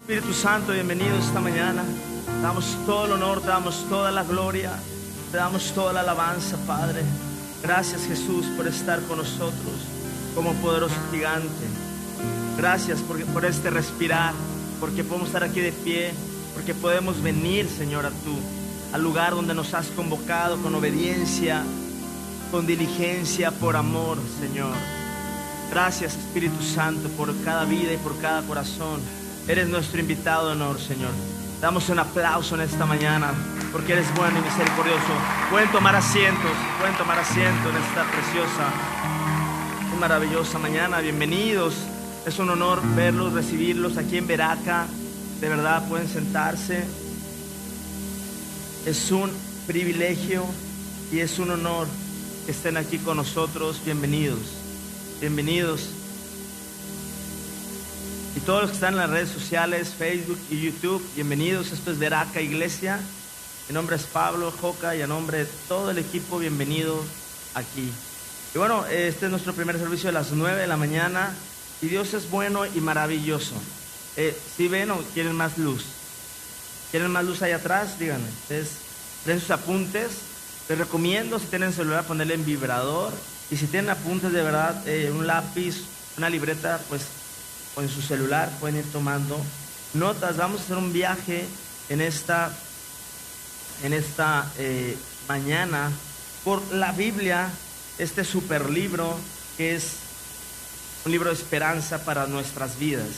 Espíritu Santo, bienvenido esta mañana. Te damos todo el honor, te damos toda la gloria, te damos toda la alabanza, Padre. Gracias, Jesús, por estar con nosotros como poderoso gigante. Gracias por este respirar, porque podemos estar aquí de pie, porque podemos venir, Señor, al lugar donde nos has convocado con obediencia, con diligencia, por amor, Señor. Gracias, Espíritu Santo, por cada vida y por cada corazón. Eres nuestro invitado de honor, Señor. Damos un aplauso en esta mañana, porque eres bueno y misericordioso. Pueden tomar asientos en esta preciosa y maravillosa mañana. Bienvenidos. Es un honor verlos, recibirlos aquí en Veraca. De verdad, pueden sentarse. Es un privilegio y es un honor que estén aquí con nosotros. Bienvenidos. Bienvenidos. Y todos los que están en las redes sociales, Facebook y YouTube, bienvenidos. Esto es Veraca Iglesia. Mi nombre es Pablo Joca y a nombre de todo el equipo, bienvenido aquí. Y bueno, este es nuestro primer servicio a las 9 de la mañana. Y Dios es bueno y maravilloso. ¿Sí ven o quieren más luz? ¿Quieren más luz allá atrás? Díganme. Ustedes traen sus apuntes. Les recomiendo, si tienen celular, ponerle en vibrador. Y si tienen apuntes de verdad, un lápiz, una libreta, pues o en su celular pueden ir tomando notas. Vamos a hacer un viaje en esta mañana por la Biblia, este super libro que es un libro de esperanza para nuestras vidas.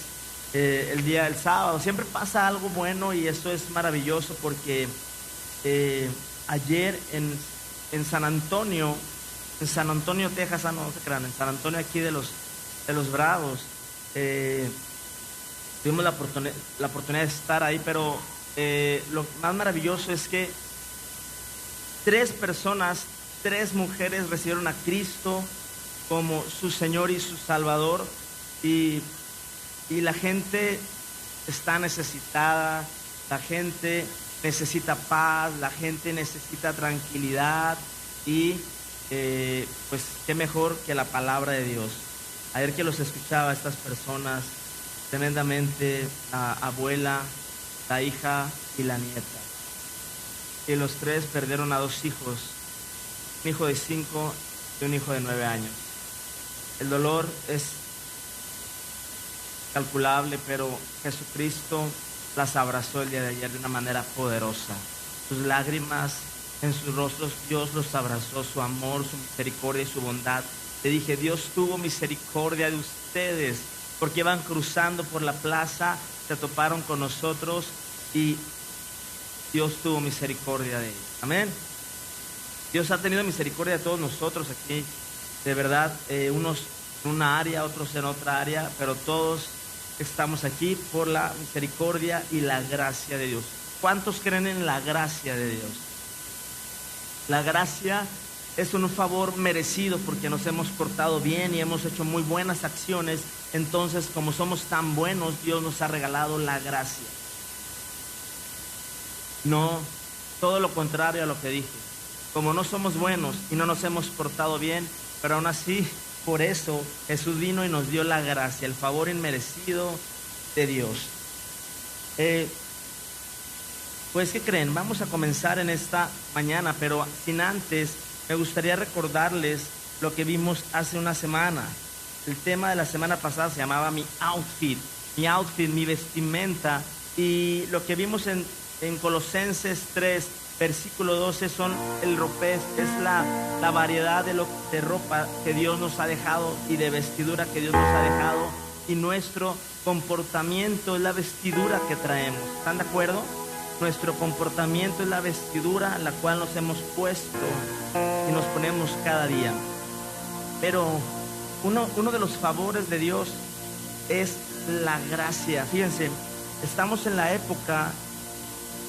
El día del sábado siempre pasa algo bueno y esto es maravilloso porque ayer en San Antonio, Texas, no se crean, en San Antonio aquí de los Bravos, tuvimos la oportunidad de estar ahí, pero lo más maravilloso es que 3 mujeres recibieron a Cristo como su Señor y su Salvador, y la gente está necesitada, la gente necesita paz, la gente necesita tranquilidad y pues qué mejor que la palabra de Dios. Ayer que los escuchaba, estas personas tremendamente, la abuela, la hija y la nieta, y los 3 perdieron a 2 hijos, un hijo de 5 y un hijo de 9 años. El dolor es calculable, pero Jesucristo las abrazó el día de ayer de una manera poderosa. Sus lágrimas en sus rostros, Dios los abrazó, su amor, su misericordia y su bondad. Le dije, Dios tuvo misericordia de ustedes, porque iban cruzando por la plaza, se toparon con nosotros y Dios tuvo misericordia de ellos. Amén. Dios ha tenido misericordia de todos nosotros aquí, de verdad, unos en una área, otros en otra área, pero todos estamos aquí por la misericordia y la gracia de Dios. ¿Cuántos creen en la gracia de Dios? La gracia es un favor merecido porque nos hemos portado bien y hemos hecho muy buenas acciones. Entonces, como somos tan buenos, Dios nos ha regalado la gracia. No, todo lo contrario a lo que dije. Como no somos buenos y no nos hemos portado bien, pero aún así, por eso Jesús vino y nos dio la gracia, el favor inmerecido de Dios. Pues, ¿qué creen? Vamos a comenzar en esta mañana, pero sin antes me gustaría recordarles lo que vimos hace una semana. El tema de la semana pasada se llamaba mi outfit, mi vestimenta. Y lo que vimos en Colosenses 3, versículo 12, son el ropés, es la variedad de ropa que Dios nos ha dejado y de vestidura que Dios nos ha dejado. Y nuestro comportamiento es la vestidura que traemos. ¿Están de acuerdo? Nuestro comportamiento es la vestidura la cual nos hemos puesto y nos ponemos cada día. Pero uno de los favores de Dios es la gracia. Fíjense, estamos en la época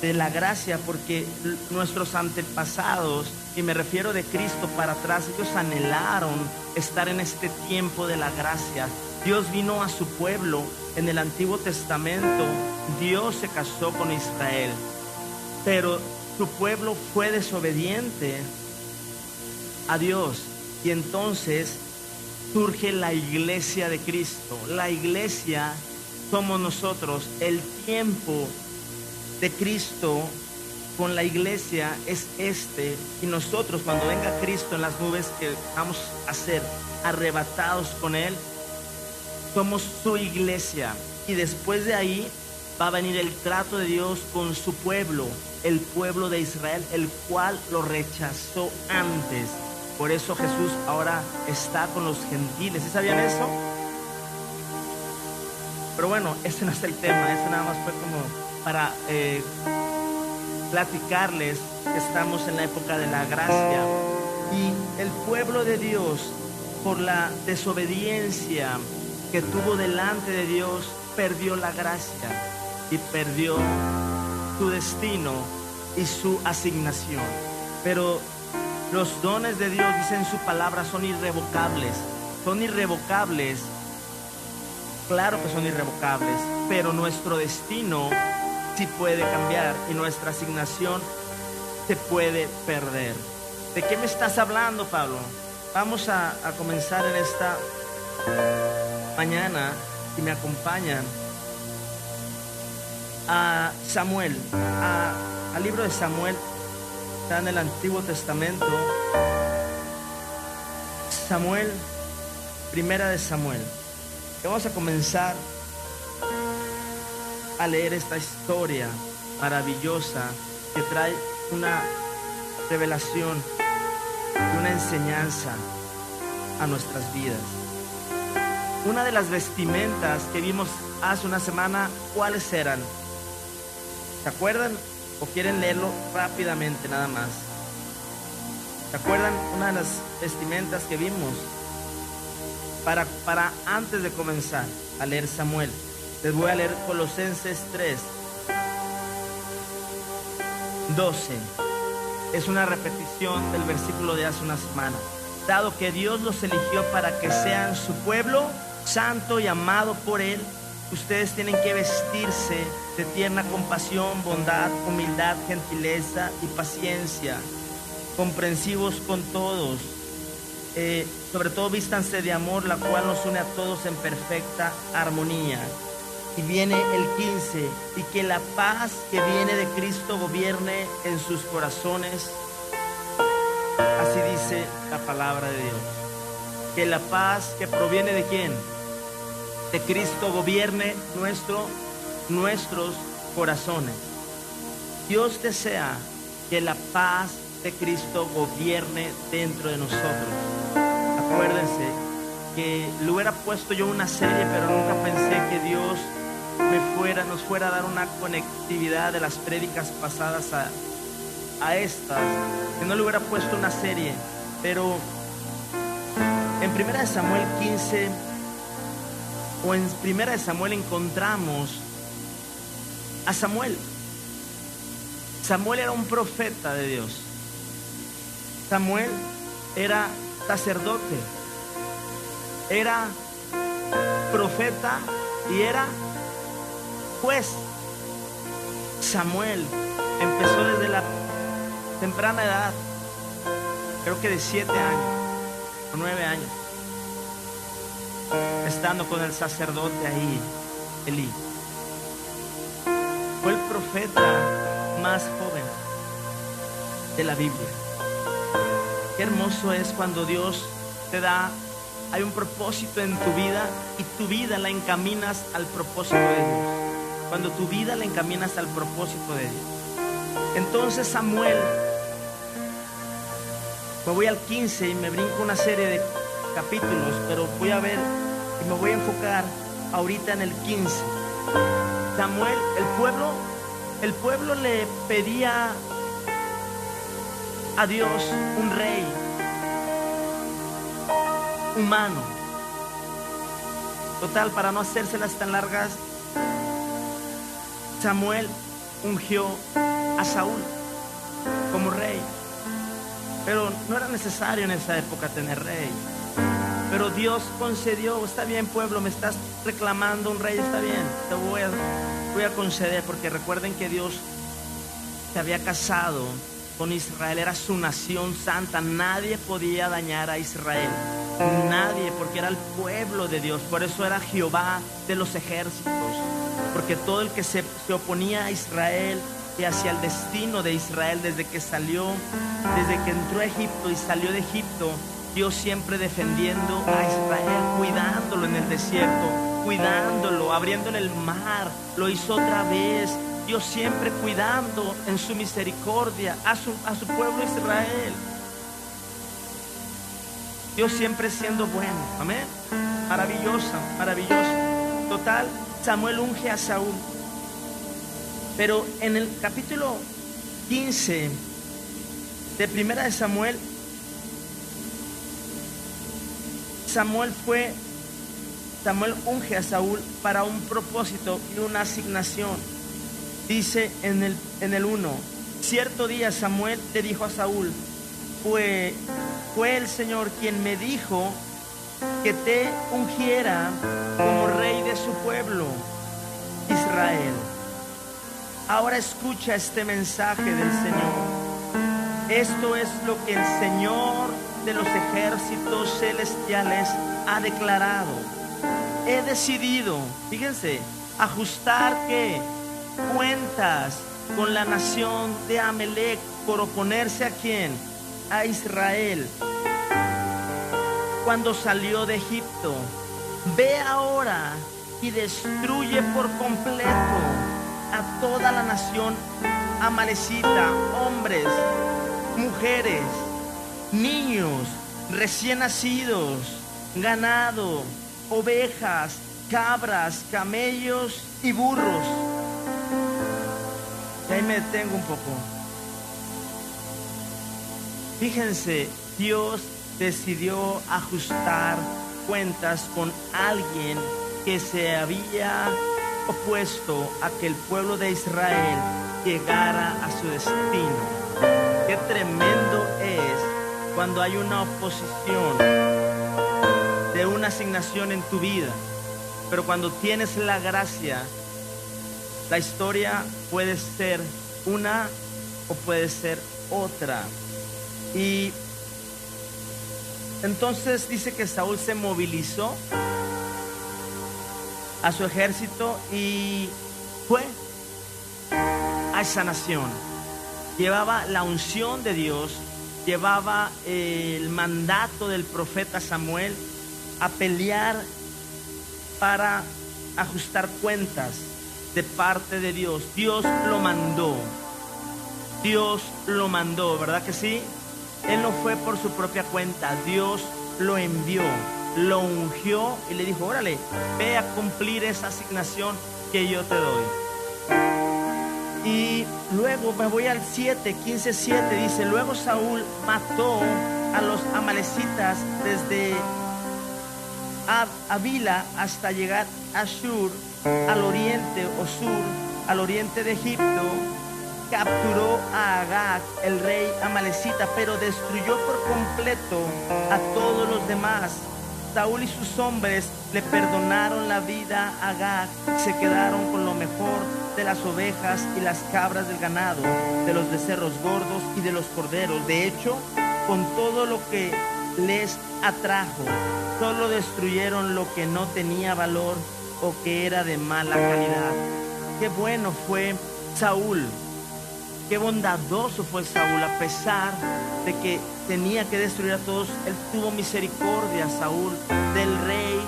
de la gracia porque nuestros antepasados, y me refiero de Cristo para atrás, ellos anhelaron estar en este tiempo de la gracia. Dios vino a su pueblo en el Antiguo Testamento. Dios se casó con Israel, pero su pueblo fue desobediente a Dios, y entonces surge la iglesia de Cristo. La iglesia somos nosotros. El tiempo de Cristo con la iglesia es y nosotros, cuando venga Cristo en las nubes, que vamos a ser arrebatados con Él, somos su iglesia. Y después de ahí va a venir el trato de Dios con su pueblo, el pueblo de Israel, el cual lo rechazó antes. Por eso Jesús ahora está con los gentiles. ¿Sí sabían eso? Pero bueno, ese no es el tema. Eso nada más fue como para platicarles que estamos en la época de la gracia. Y el pueblo de Dios, por la desobediencia que tuvo delante de Dios, perdió la gracia y perdió su destino y su asignación. Pero los dones de Dios, dice en su palabra, son irrevocables. Son irrevocables. Claro que son irrevocables, pero nuestro destino sí puede cambiar y nuestra asignación se puede perder. ¿De qué me estás hablando, Pablo? Vamos a comenzar en esta mañana, si me acompañan, a Samuel, al libro de Samuel. Está en el Antiguo Testamento. Samuel, primera de Samuel. Vamos a comenzar a leer esta historia maravillosa que trae una revelación y una enseñanza a nuestras vidas. Una de las vestimentas que vimos hace una semana, ¿cuáles eran? ¿Se acuerdan? ¿O quieren leerlo rápidamente nada más? ¿Se acuerdan? Una de las vestimentas que vimos para antes de comenzar a leer Samuel. Les voy a leer Colosenses 3:12. Es una repetición del versículo de hace una semana. Dado que Dios los eligió para que sean su pueblo santo y amado por Él, ustedes tienen que vestirse de tierna compasión, bondad, humildad, gentileza y paciencia, comprensivos con todos. Sobre todo vístanse de amor, la cual nos une a todos en perfecta armonía. Y viene el 15, y que la paz que viene de Cristo gobierne en sus corazones. Así dice la palabra de Dios. Que la paz que proviene de ¿quién? De Cristo gobierne nuestros corazones. Dios desea que la paz de Cristo gobierne dentro de nosotros. Acuérdense que le hubiera puesto yo una serie, pero nunca pensé que Dios nos fuera a dar una conectividad de las prédicas pasadas a estas, que no le hubiera puesto una serie. Pero en 1 Samuel 15 o en 1 Samuel encontramos a Samuel. Samuel era un profeta de Dios. Samuel era sacerdote, era profeta y era juez. Samuel empezó desde la temprana edad, creo que de 7 años o 9 años, estando con el sacerdote ahí, Elí. Fue el profeta más joven de la Biblia. Qué hermoso es cuando Dios te da, hay un propósito en tu vida y tu vida la encaminas al propósito de Dios. Cuando tu vida la encaminas al propósito de Dios. Entonces Samuel, me voy al 15 y me brinco una serie de capítulos, pero voy a ver y me voy a enfocar ahorita en el 15. Samuel, el pueblo le pedía a Dios un rey humano. Total, para no hacérselas tan largas, Samuel ungió a Saúl como rey. Pero no era necesario en esa época tener rey. Pero Dios concedió, está bien pueblo, me estás reclamando un rey, está bien, te voy a conceder, porque recuerden que Dios se había casado con Israel, era su nación santa, nadie podía dañar a Israel. Nadie, porque era el pueblo de Dios. Por eso era Jehová de los ejércitos. Porque todo el que se oponía a Israel y hacia el destino de Israel desde que entró a Egipto y salió de Egipto, Dios siempre defendiendo a Israel, cuidándolo en el desierto, cuidándolo, abriéndole el mar, lo hizo otra vez. Dios siempre cuidando en su misericordia a su pueblo Israel. Dios siempre siendo bueno, amén. Maravillosa, maravillosa. Total, Samuel unge a Saúl. Pero en el capítulo 15 de Primera de Samuel, Samuel unge a Saúl para un propósito y una asignación. Dice en el 1: cierto día Samuel le dijo a Saúl: fue el Señor quien me dijo que te ungiera como rey de su pueblo, Israel. Ahora escucha este mensaje del Señor. Esto es lo que el Señor de los ejércitos celestiales ha declarado. He decidido, fíjense, ajustar cuentas con la nación de Amalec por oponerse ¿a quién? A Israel. Cuando salió de Egipto, ve ahora y destruye por completo a toda la nación amalecita, hombres, mujeres, niños, recién nacidos, ganado, ovejas, cabras, camellos y burros. Y ahí me detengo un poco. Fíjense, Dios decidió ajustar cuentas con alguien que se había opuesto a que el pueblo de Israel llegara a su destino. Qué tremendo es cuando hay una oposición de una asignación en tu vida, pero cuando tienes la gracia, la historia puede ser una o puede ser otra. Y entonces dice que Saúl se movilizó a su ejército y fue a esa nación. Llevaba la unción de Dios, llevaba el mandato del profeta Samuel a pelear para ajustar cuentas de parte de Dios. Dios lo mandó. Dios lo mandó, ¿verdad que sí? Él no fue por su propia cuenta. Dios lo envió, lo ungió y le dijo: órale, ve a cumplir esa asignación que yo te doy. Y luego me voy al 15:7, dice: luego Saúl mató a los amalecitas desde Avila hasta llegar a Shur, al oriente o sur, al oriente de Egipto. Capturó a Agag, el rey amalecita, pero destruyó por completo a todos los demás. Saúl y sus hombres le perdonaron la vida a Agag, se quedaron con lo mejor de las ovejas y las cabras del ganado, de los becerros gordos y de los corderos. De hecho, con todo lo que les atrajo, solo destruyeron lo que no tenía valor o que era de mala calidad. Qué bueno fue Saúl. Qué bondadoso fue Saúl, a pesar de que tenía que destruir a todos. Él tuvo misericordia, Saúl, del rey,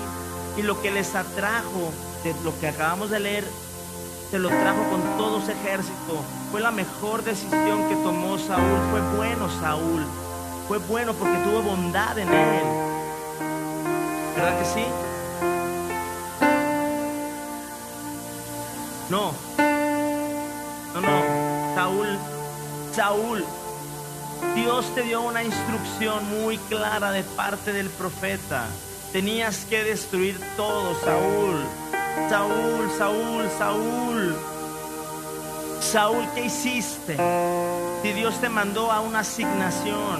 y lo que les atrajo, de lo que acabamos de leer, se lo trajo con todo su ejército. Fue la mejor decisión que tomó Saúl. Fue bueno Saúl, fue bueno porque tuvo bondad en él. ¿Verdad que sí? No. Saúl, Dios te dio una instrucción muy clara de parte del profeta. Tenías que destruir todo, Saúl. Saúl, ¿qué hiciste? Si Dios te mandó a una asignación,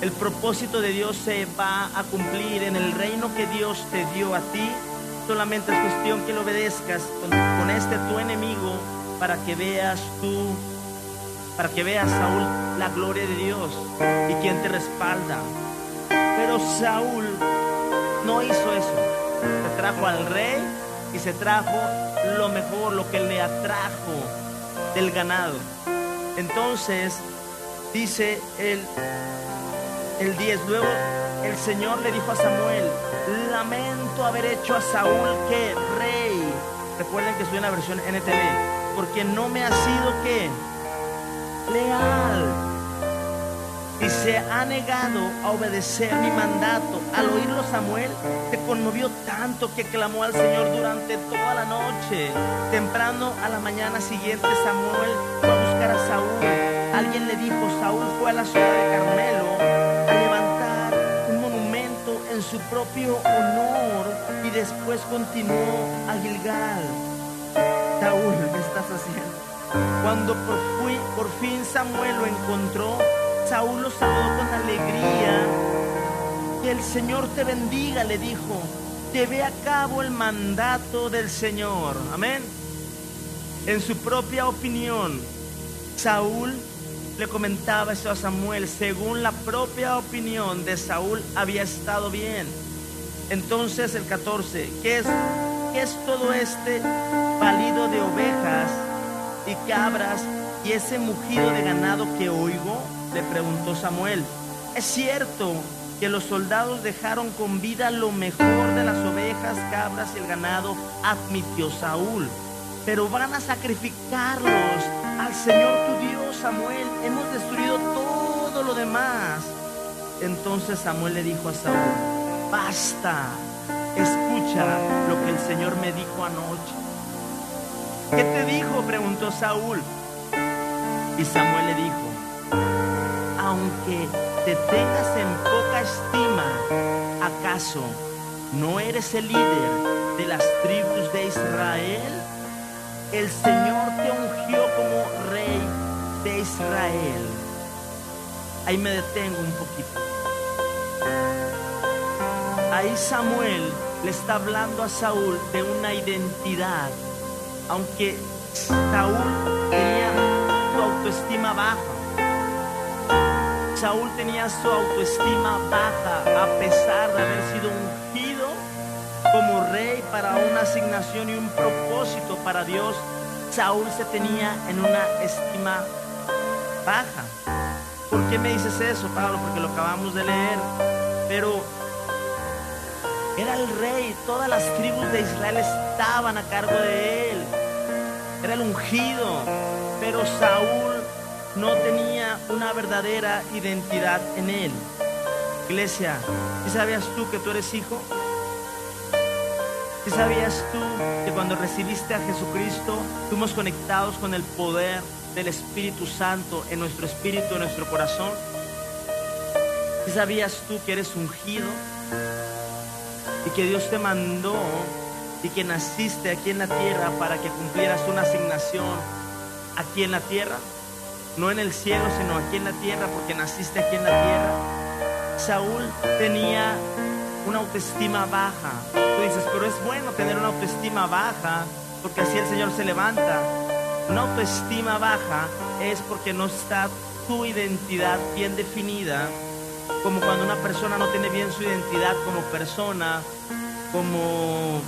el propósito de Dios se va a cumplir en el reino que Dios te dio a ti. Solamente es cuestión que lo obedezcas con este tu enemigo, para que veas, Saúl, la gloria de Dios y quien te respalda. Pero Saúl no hizo eso. Se trajo al rey y se trajo lo mejor, lo que le atrajo del ganado. Entonces dice el 10, luego el Señor le dijo a Samuel: lamento haber hecho a Saúl que rey. Recuerden que soy en la versión NTV. Porque no me ha sido ¿qué? Leal. Y se ha negado a obedecer mi mandato. Al oírlo, Samuel se conmovió tanto que clamó al Señor durante toda la noche. Temprano a la mañana siguiente, Samuel fue a buscar a Saúl. Alguien le dijo: Saúl fue a la ciudad de Carmelo a levantar un monumento en su propio honor y después continuó a Gilgal. Saúl, ¿qué estás haciendo? Cuando por fin Samuel lo encontró, Saúl lo saludó con alegría. Que el Señor te bendiga, le dijo. Llevé a cabo el mandato del Señor. Amén. En su propia opinión, Saúl le comentaba eso a Samuel. Según la propia opinión de Saúl, había estado bien. Entonces el 14, ¿qué es todo este balido de ovejas y cabras y ese mugido de ganado que oigo? Le preguntó Samuel. Es cierto que los soldados dejaron con vida lo mejor de las ovejas, cabras y el ganado, admitió Saúl. Pero van a sacrificarlos al Señor tu Dios, Samuel. Hemos destruido todo lo demás. Entonces Samuel le dijo a Saúl: basta, escucha lo que el Señor me dijo anoche. ¿Qué te dijo?, preguntó Saúl. Y Samuel le dijo: aunque te tengas en poca estima, ¿acaso no eres el líder de las tribus de Israel? El Señor te ungió como rey de Israel. Ahí me detengo un poquito. Ahí Samuel le está hablando a Saúl de una identidad. Aunque Saúl tenía su autoestima baja, Saúl tenía su autoestima baja a pesar de haber sido ungido como rey para una asignación y un propósito para Dios. Saúl se tenía en una estima baja. ¿Por qué me dices eso, Pablo? Porque lo acabamos de leer. Pero era el rey, todas las tribus de Israel estaban a cargo de él. Era el ungido, pero Saúl no tenía una verdadera identidad en él. Iglesia, ¿sí sabías tú que tú eres hijo? ¿Sí sabías tú que cuando recibiste a Jesucristo fuimos conectados con el poder del Espíritu Santo en nuestro espíritu, en nuestro corazón? ¿Sí sabías tú que eres ungido? Y que Dios te mandó y que naciste aquí en la tierra para que cumplieras una asignación aquí en la tierra. No en el cielo, sino aquí en la tierra, porque naciste aquí en la tierra. Saúl tenía una autoestima baja. Tú dices, pero es bueno tener una autoestima baja, porque así el Señor se levanta. Una autoestima baja es porque no está tu identidad bien definida, como cuando una persona no tiene bien su identidad como persona, como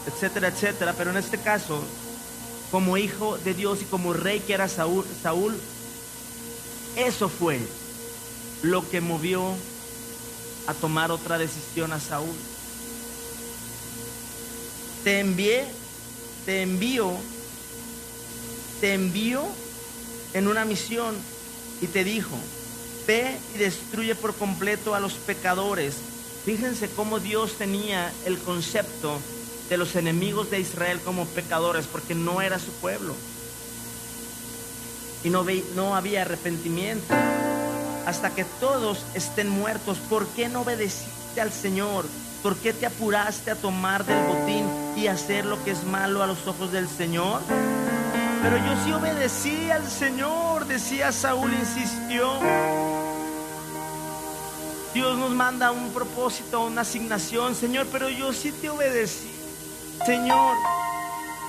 etcétera, etcétera. Pero en este caso, como hijo de Dios y como rey que era Saúl, eso fue lo que movió a tomar otra decisión a Saúl. Te envío en una misión, y te dijo: ve y destruye por completo a los pecadores. Fíjense cómo Dios tenía el concepto de los enemigos de Israel como pecadores, porque no era su pueblo y no había arrepentimiento. Hasta que todos estén muertos. ¿Por qué no obedeciste al Señor? ¿Por qué te apuraste a tomar del botín y hacer lo que es malo a los ojos del Señor? Pero yo sí obedecí al Señor, decía Saúl, insistió. Dios nos manda un propósito, una asignación, Señor, pero yo sí te obedecí. Señor,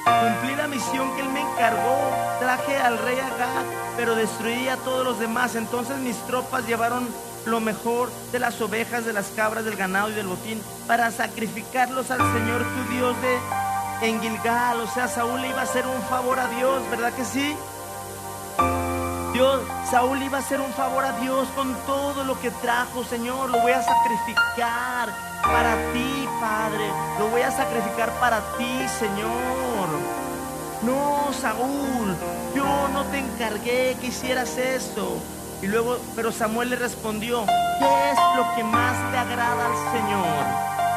cumplí la misión que Él me encargó. Traje al rey Agag, pero destruí a todos los demás. Entonces mis tropas llevaron lo mejor de las ovejas, de las cabras, del ganado y del botín, para sacrificarlos al Señor tu Dios en Gilgal. O sea, Saúl le iba a hacer un favor a Dios, ¿verdad que sí? Saúl iba a hacer un favor a Dios con todo lo que trajo. Señor, lo voy a sacrificar para ti, Padre. Lo voy a sacrificar para ti, Señor. No, Saúl, yo no te encargué que hicieras eso. Y luego, pero Samuel le respondió: ¿qué es lo que más te agrada al Señor?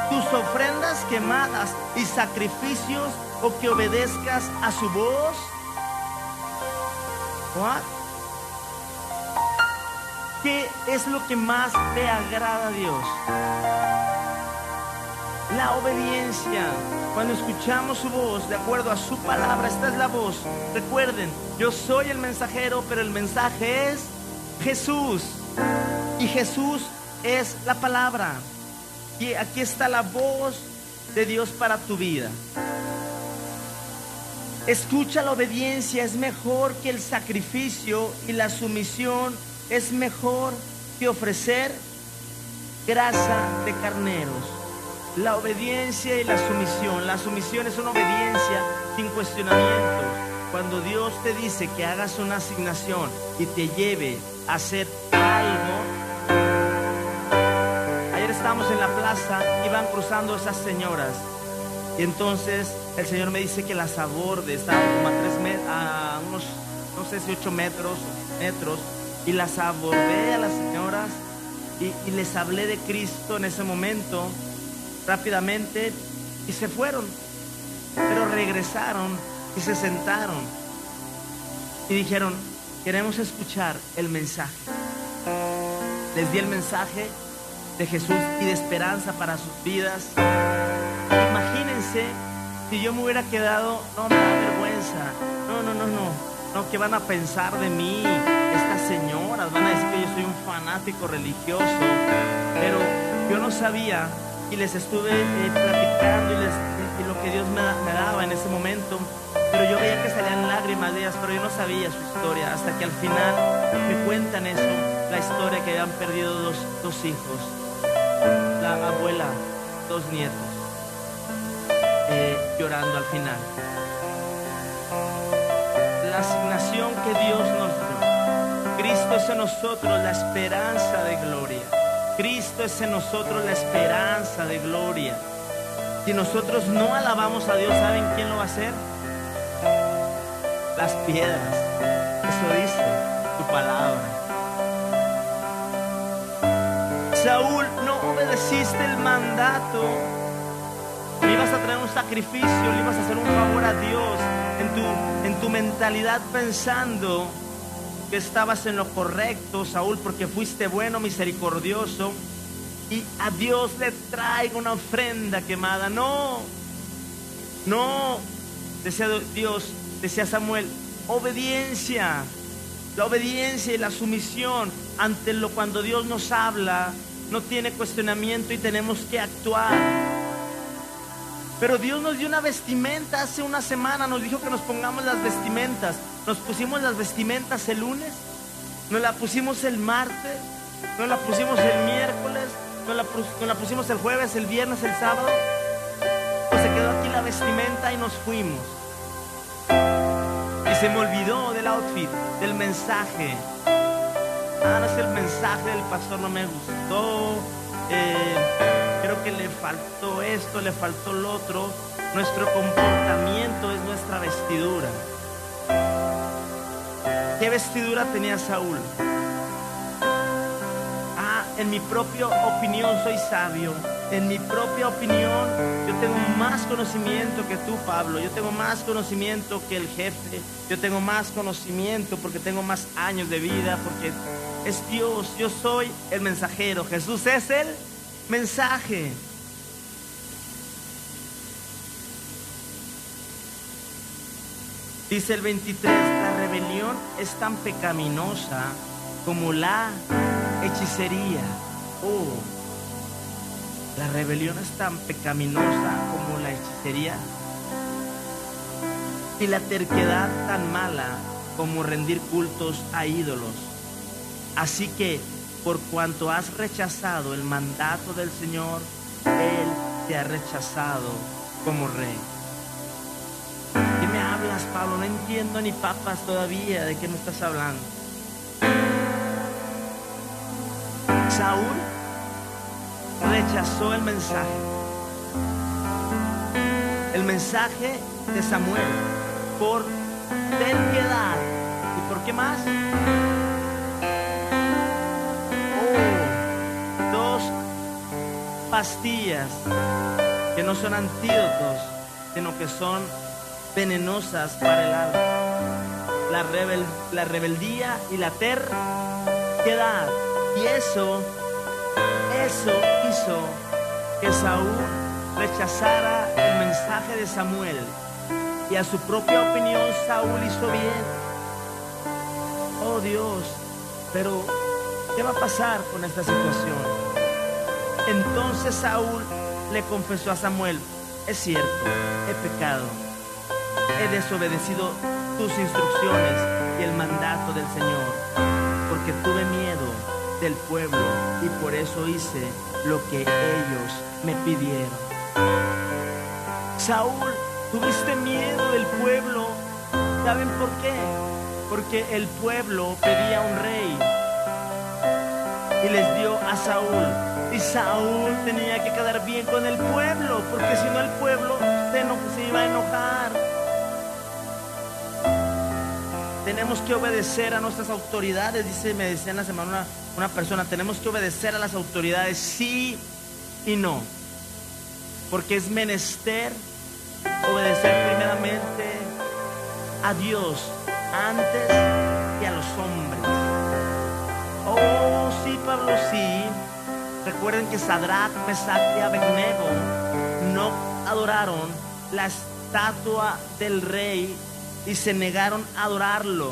¿Tus ofrendas quemadas y sacrificios, o que obedezcas a su voz? ¿What? ¿Qué es lo que más te agrada a Dios? La obediencia. Cuando escuchamos su voz, de acuerdo a su palabra, esta es la voz. Recuerden, yo soy el mensajero, pero el mensaje es Jesús. Y Jesús es la palabra. Y aquí está la voz de Dios para tu vida. Escucha, la obediencia es mejor que el sacrificio, y la sumisión es mejor que ofrecer grasa de carneros. La obediencia y la sumisión. La sumisión es una obediencia sin cuestionamiento. Cuando Dios te dice que hagas una asignación y te lleve a hacer algo. Ayer estábamos en la plaza, iban cruzando esas señoras, y entonces el Señor me dice que las aborde. Estaban como a unos, no sé si 8 metros, y las abordé a las señoras y les hablé de Cristo en ese momento rápidamente, y se fueron, pero regresaron y se sentaron y dijeron: queremos escuchar el mensaje. Les di el mensaje de Jesús y de esperanza para sus vidas. Imagínense si yo me hubiera quedado: no, me da vergüenza, no, ¿qué van a pensar de mí? Estas señoras van a decir que yo soy un fanático religioso. Pero yo no sabía, y les estuve platicando y lo que Dios me daba en ese momento. Pero yo veía que salían lágrimas de ellas, pero yo no sabía su historia, hasta que al final me cuentan eso, la historia, que habían perdido dos hijos, la abuela, 2 nietos, llorando al final. La asignación que Dios nos dio. Cristo es en nosotros la esperanza de gloria. Cristo es en nosotros la esperanza de gloria. Si nosotros no alabamos a Dios, ¿saben quién lo va a hacer? Las piedras. Eso dice tu palabra. Saúl, no obedeciste el mandato. Le ibas a traer un sacrificio, le ibas a hacer un favor a Dios en tu mentalidad, pensando que estabas en lo correcto, Saúl, porque fuiste bueno, misericordioso, y a Dios le traigo una ofrenda quemada. No, decía Dios, decía Samuel, obediencia. La obediencia y la sumisión ante cuando Dios nos habla, no tiene cuestionamiento y tenemos que actuar. Pero Dios nos dio una vestimenta hace una semana, nos dijo que nos pongamos las vestimentas. Nos pusimos las vestimentas el lunes, nos la pusimos el martes, nos la pusimos el miércoles, nos la pusimos el jueves, el viernes, el sábado. Pues se quedó aquí la vestimenta y nos fuimos. Y se me olvidó del outfit, del mensaje. No es el mensaje del pastor, no me gustó. Creo que le faltó esto, le faltó lo otro. Nuestro comportamiento es nuestra vestidura. ¿Qué vestidura tenía Saúl? En mi propia opinión soy sabio. En mi propia opinión yo tengo más conocimiento que tú, Pablo. Yo tengo más conocimiento que el jefe. Yo tengo más conocimiento porque tengo más años de vida, porque es Dios. Yo soy el mensajero. Jesús es el mensaje. Dice el 23, la rebelión es tan pecaminosa como la hechicería. La rebelión es tan pecaminosa como la hechicería, y la terquedad tan mala como rendir cultos a ídolos. Así que por cuanto has rechazado el mandato del Señor, Él te ha rechazado como rey. ¿Qué me hablas, Pablo? No entiendo ni papas todavía de qué me estás hablando. Saúl rechazó el mensaje de Samuel por terquedad. ¿Y por qué más? Dos pastillas que no son antídotos, sino que son venenosas para el alma. La rebeldía y la terquedad. Y eso hizo que Saúl rechazara el mensaje de Samuel. Y a su propia opinión, Saúl hizo bien. Oh Dios, pero ¿qué va a pasar con esta situación? Entonces Saúl le confesó a Samuel: es cierto, he pecado, he desobedecido tus instrucciones y el mandato del Señor, porque tuve miedo del pueblo y por eso hice lo que ellos me pidieron. Saúl, tuviste miedo del pueblo. ¿Saben por qué? Porque el pueblo pedía un rey y les dio a Saúl. Y Saúl tenía que quedar bien con el pueblo, porque si no el pueblo se iba a enojar. Tenemos que obedecer a nuestras autoridades. Me decía en la semana una persona: tenemos que obedecer a las autoridades, sí y no, porque es menester obedecer primeramente a Dios antes que a los hombres. Oh, sí, Pablo, sí. Recuerden que Sadrach, Mesach y Abednego no adoraron la estatua del rey y se negaron a adorarlo,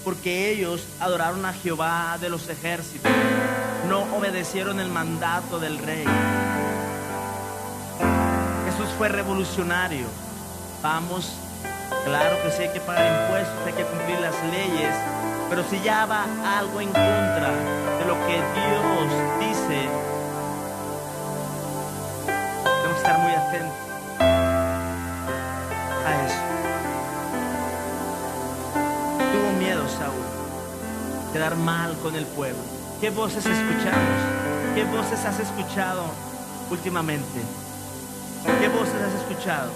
porque ellos adoraron a Jehová de los ejércitos. No obedecieron el mandato del rey. Jesús fue revolucionario. Vamos, claro que sí, hay que pagar impuestos, hay que cumplir las leyes, pero si ya va algo en contra de lo que Dios dice, tenemos que estar muy atentos a eso. Tuvo miedo Saúl, quedar mal con el pueblo. ¿Qué voces escuchamos? ¿Qué voces has escuchado últimamente? ¿Qué voces has escuchado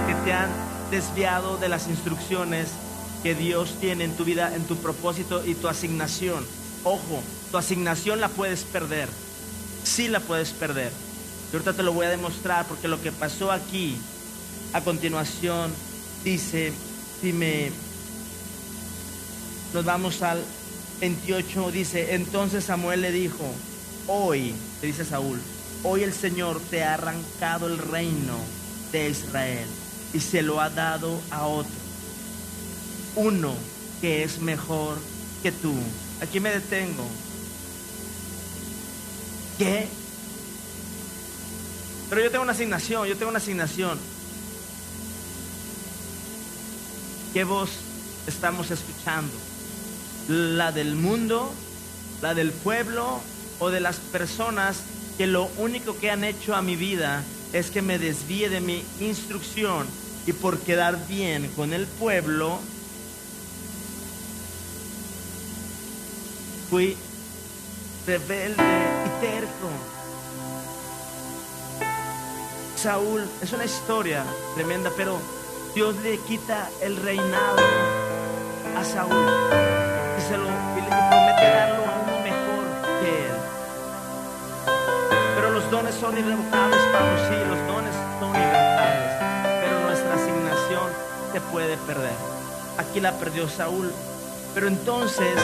que te han desviado de las instrucciones que Dios tiene en tu vida, en tu propósito y tu asignación? Ojo, tu asignación la puedes perder. Sí la puedes perder. Y ahorita te lo voy a demostrar, porque lo que pasó aquí a continuación dice, nos vamos al 28, dice: entonces Samuel le dijo: hoy, le dice Saúl, hoy el Señor te ha arrancado el reino de Israel y se lo ha dado a otro, uno que es mejor que tú. Aquí me detengo. ¿Qué? Pero yo tengo una asignación. ¿Qué voz estamos escuchando? ¿La del mundo, la del pueblo o de las personas que lo único que han hecho a mi vida es que me desvíe de mi instrucción y por quedar bien con el pueblo fui rebelde y terco? Saúl, es una historia tremenda, pero Dios le quita el reinado a Saúl y le promete darlo a uno mejor que él. Pero los dones son irrevocables, Pablo, sí, los dones son irrevocables, pero nuestra asignación se puede perder. Aquí la perdió Saúl. Pero entonces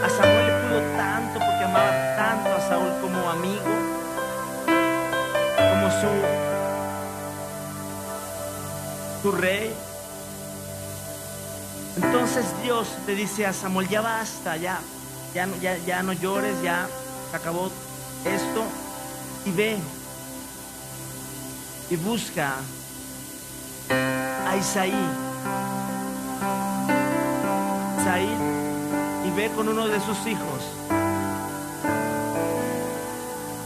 a Samuel le pudo tanto, porque amaba tanto a Saúl como amigo, como su rey. Entonces Dios le dice a Samuel: ya basta, ya no llores, ya se acabó esto, y ve y busca a Isaí, y ve con uno de sus hijos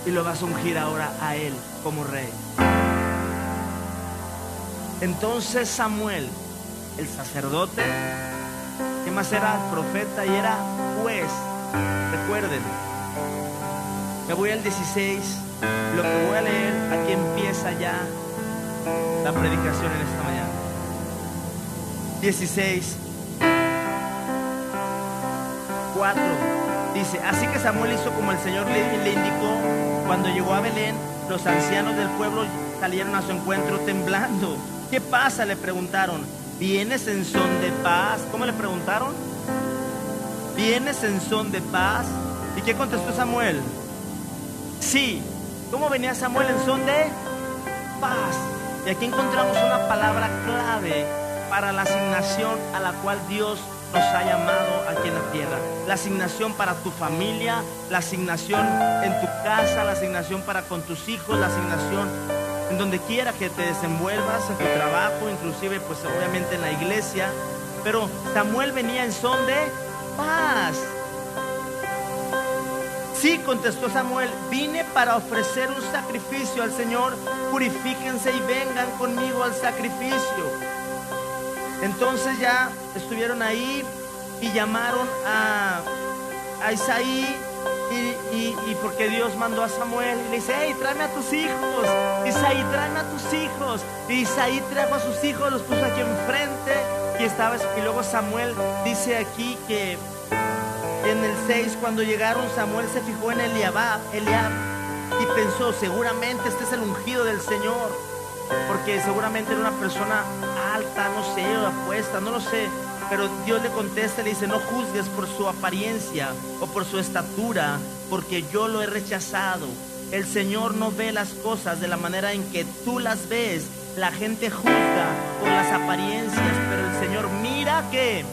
y lo vas a ungir ahora a él como rey. Entonces Samuel, el sacerdote, ¿qué más era? El profeta y era juez. Recuerden, me voy al 16. Lo que voy a leer, aquí empieza ya la predicación en esta mañana. 16, 4. Dice: así que Samuel hizo como el Señor le indicó. Cuando llegó a Belén, los ancianos del pueblo salieron a su encuentro temblando. ¿Qué pasa?, le preguntaron. ¿Vienes en son de paz? ¿Cómo le preguntaron? ¿Vienes en son de paz? ¿Y qué contestó Samuel? Sí. ¿Cómo venía Samuel? En son de paz. Y aquí encontramos una palabra clave para la asignación a la cual Dios nos ha llamado aquí en la tierra. La asignación para tu familia, la asignación en tu casa, la asignación para con tus hijos, la asignación en donde quiera que te desenvuelvas, en tu trabajo, inclusive pues obviamente en la iglesia. Pero Samuel venía en son de paz. Sí, contestó Samuel, vine para ofrecer un sacrificio al Señor. Purifíquense y vengan conmigo al sacrificio. Entonces ya estuvieron ahí y llamaron a Isaí, y porque Dios mandó a Samuel y le dice: hey, tráeme a tus hijos. Isaí, tráeme a tus hijos. Y Isaí trajo a sus hijos, los puso aquí enfrente y luego Samuel dice aquí que en el 6, cuando llegaron, Samuel se fijó en Eliab y pensó: seguramente este es el ungido del Señor, porque seguramente era una persona alta, no sé, o apuesta, no lo sé. Pero Dios le contesta y le dice: no juzgues por su apariencia o por su estatura, porque yo lo he rechazado. El Señor no ve las cosas de la manera en que tú las ves. La gente juzga por las apariencias, pero el Señor mira que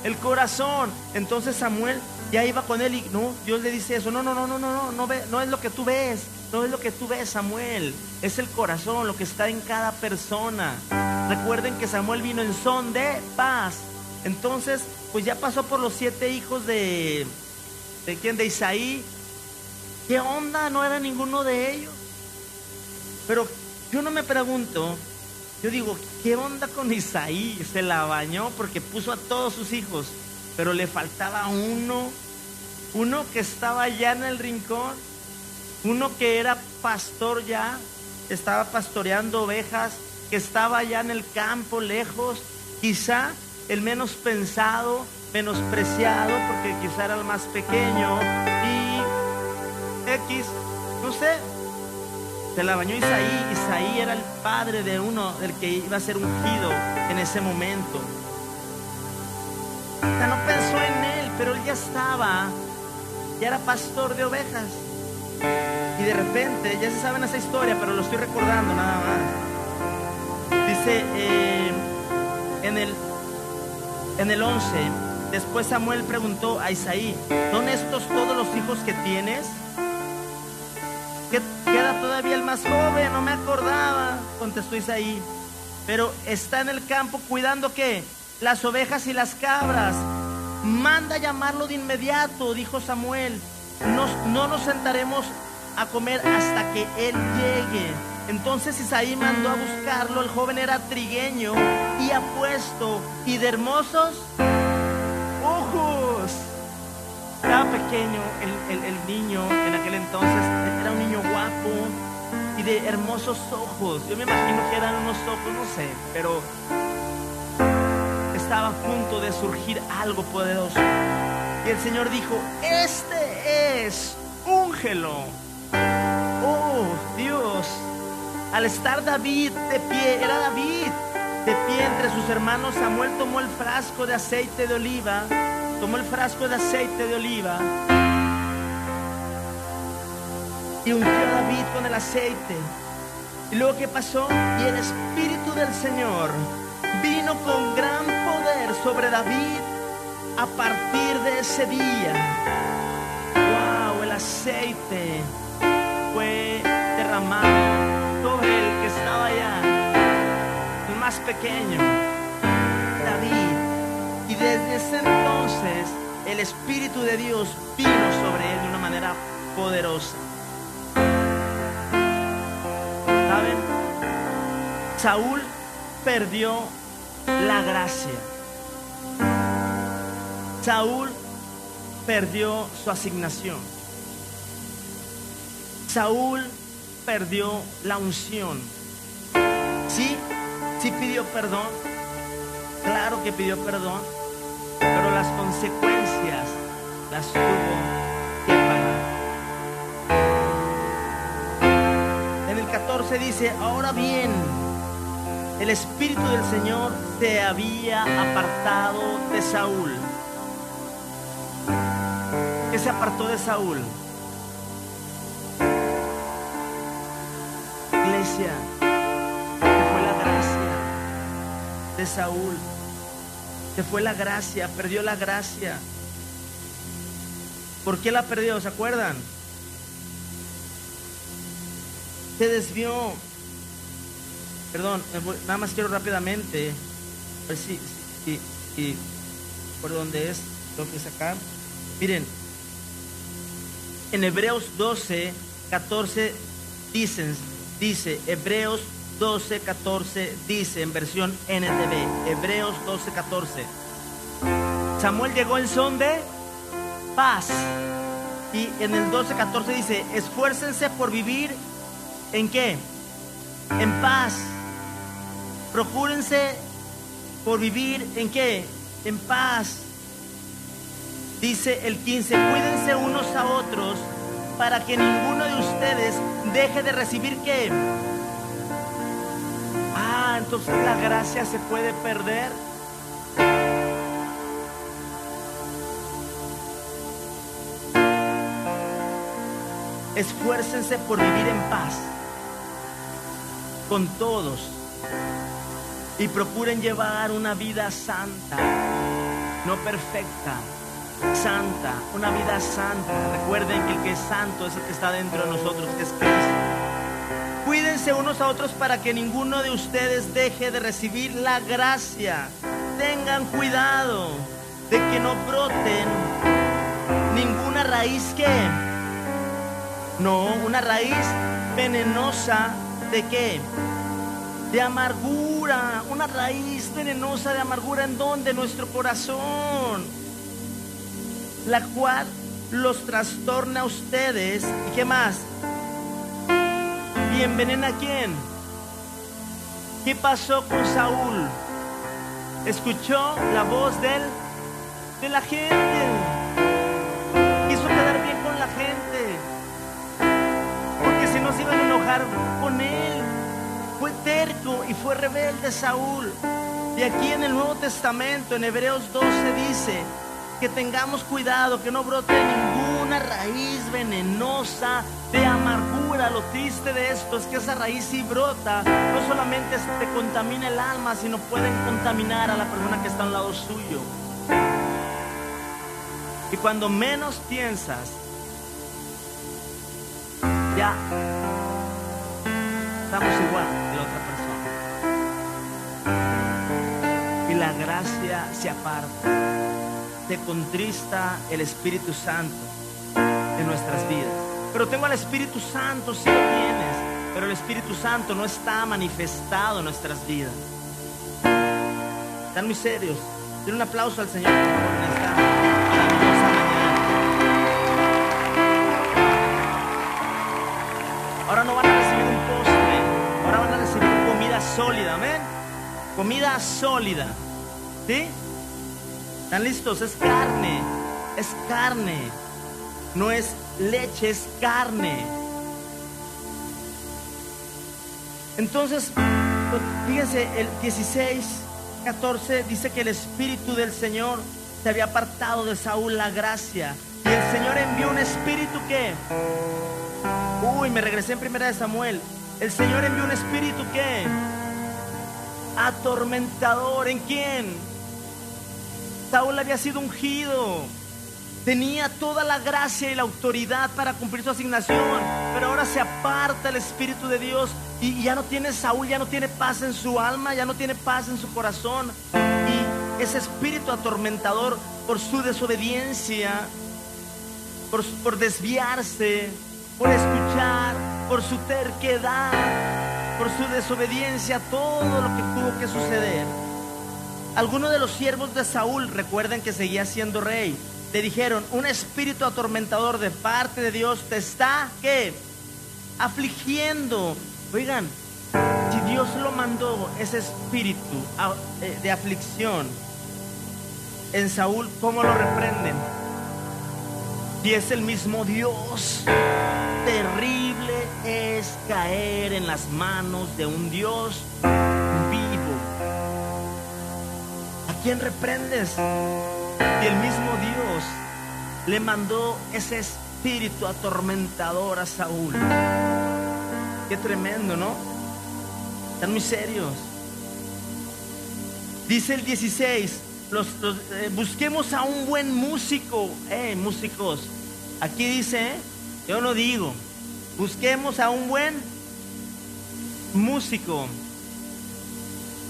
el corazón. Entonces Samuel ya iba con él y no, Dios le dice eso: no es lo que tú ves, no es lo que tú ves, Samuel, es el corazón, lo que está en cada persona. Recuerden que Samuel vino en son de paz. Entonces pues ya pasó por los 7 hijos de ¿quién? De Isaí. ¿Qué onda? No era ninguno de ellos. Pero yo no me pregunto, yo digo, ¿qué onda con Isaí? Se la bañó porque puso a todos sus hijos, pero le faltaba uno que estaba allá en el rincón, uno que era pastor ya, estaba pastoreando ovejas, que estaba allá en el campo lejos, quizá el menos pensado, menospreciado, porque quizá era el más pequeño y no sé. Se la bañó Isaí. Isaí era el padre de uno del que iba a ser ungido en ese momento. O sea, no pensó en él, pero él ya era pastor de ovejas. Y de repente, ya se saben esa historia, pero lo estoy recordando nada más. Dice en el 11, después Samuel preguntó a Isaí: ¿son estos todos los hijos que tienes? Queda todavía el más joven, no me acordaba, contestó Isaí. Pero está en el campo cuidando ¿qué? Las ovejas y las cabras. Manda llamarlo de inmediato, dijo Samuel. No nos sentaremos a comer hasta que él llegue. Entonces Isaí mandó a buscarlo. El joven era trigueño y apuesto y de hermosos ojos. Estaba pequeño el niño en aquel entonces, era un niño guapo y de hermosos ojos. Yo me imagino que eran unos ojos, no sé, pero estaba a punto de surgir algo poderoso. Y el Señor dijo: este es, úngelo. Oh, Dios. Al estar David de pie, era David de pie entre sus hermanos, Samuel tomó el frasco de aceite de oliva. Y ungió a David con el aceite. Y luego, ¿qué pasó? Y el Espíritu del Señor vino con gran poder sobre David a partir de ese día. ¡Wow! El aceite fue derramado sobre el que estaba allá, el más pequeño, David. Y desde ese entonces el Espíritu de Dios vino sobre él de una manera poderosa. ¿Saben? Saúl perdió la gracia. Saúl perdió su asignación. Saúl perdió la unción. Sí, sí pidió perdón. Claro que pidió perdón, pero las consecuencias las tuvo que pagar. En el 14 dice: ahora bien, el Espíritu del Señor se había apartado de Saúl. ¿Qué se apartó de Saúl? Iglesia, se fue la gracia de Saúl. Se fue la gracia, perdió la gracia. ¿Por qué la perdió? ¿Se acuerdan? Se desvió. Perdón, nada más quiero rápidamente a ver si por dónde es, lo que es acá. Miren, en Hebreos 12, 14 dice Hebreos 12, 14 dice en versión NTV, Hebreos 12, 14. Samuel llegó en son de paz. Y en el 12, 14 dice: esfuércense por vivir ¿en qué? En paz. Procúrense por vivir ¿en qué? En paz. Dice el 15: cuídense unos a otros para que ninguno de ustedes deje de recibir ¿qué? Entonces la gracia se puede perder. Esfuércense por vivir en paz con todos y procuren llevar una vida santa, no perfecta, santa, una vida santa. Recuerden que el que es santo es el que está dentro de nosotros, que es Cristo. Cuídense unos a otros para que ninguno de ustedes deje de recibir la gracia. Tengan cuidado de que no broten ninguna raíz que una raíz venenosa de qué? De amargura. Una raíz venenosa de amargura. ¿En dónde? Nuestro corazón, la cual los trastorna a ustedes. ¿Y qué más? ¿Y envenena a quién? ¿Qué pasó con Saúl? Escuchó la voz de la gente. Quiso quedar bien con la gente, porque si no se iban a enojar con él. Fue terco y fue rebelde Saúl. Y aquí en el Nuevo Testamento, en Hebreos 12 dice que tengamos cuidado, que no brote ninguna raíz venenosa de amargura. Lo triste de esto es que esa raíz, si brota, no solamente te contamina el alma, sino pueden contaminar a la persona que está al lado suyo. Y cuando menos piensas, ya estamos igual que la otra persona. Y la gracia se aparta. Te contrista el Espíritu Santo en nuestras vidas. Pero tengo al Espíritu Santo, sí lo tienes, pero el Espíritu Santo no está manifestado en nuestras vidas. Están muy serios. Den un aplauso al Señor, por favor, en esta maravillosa mañana. Ahora no van a recibir un postre, ahora van a recibir comida sólida, amén. Comida sólida, ¿sí? ¿Están listos? Es carne, no es leche, es carne. Entonces, fíjense, el 16, 14 dice que el Espíritu del Señor se había apartado de Saúl, la gracia, y el Señor envió un espíritu que, me regresé en 1 Samuel. El Señor envió un espíritu que, atormentador. ¿En quién? Saúl había sido ungido, tenía toda la gracia y la autoridad para cumplir su asignación, pero ahora se aparta el Espíritu de Dios y ya no tiene Saúl, ya no tiene paz en su alma, ya no tiene paz en su corazón. Y ese espíritu atormentador, por su desobediencia, por desviarse, por escuchar, por su terquedad, por su desobediencia, todo lo que tuvo que suceder. Algunos de los siervos de Saúl, recuerden que seguía siendo rey, le dijeron: un espíritu atormentador de parte de Dios te está, ¿qué?, afligiendo. Oigan, si Dios lo mandó, ese espíritu de aflicción en Saúl, ¿cómo lo reprenden? Si es el mismo Dios. Terrible es caer en las manos de un Dios vivo. ¿A quién reprendes? Si el mismo Dios le mandó ese espíritu atormentador a Saúl. Qué tremendo, ¿no? Están muy serios. Dice el 16, busquemos a un buen músico. Músicos, aquí dice, yo no digo, busquemos a un buen músico.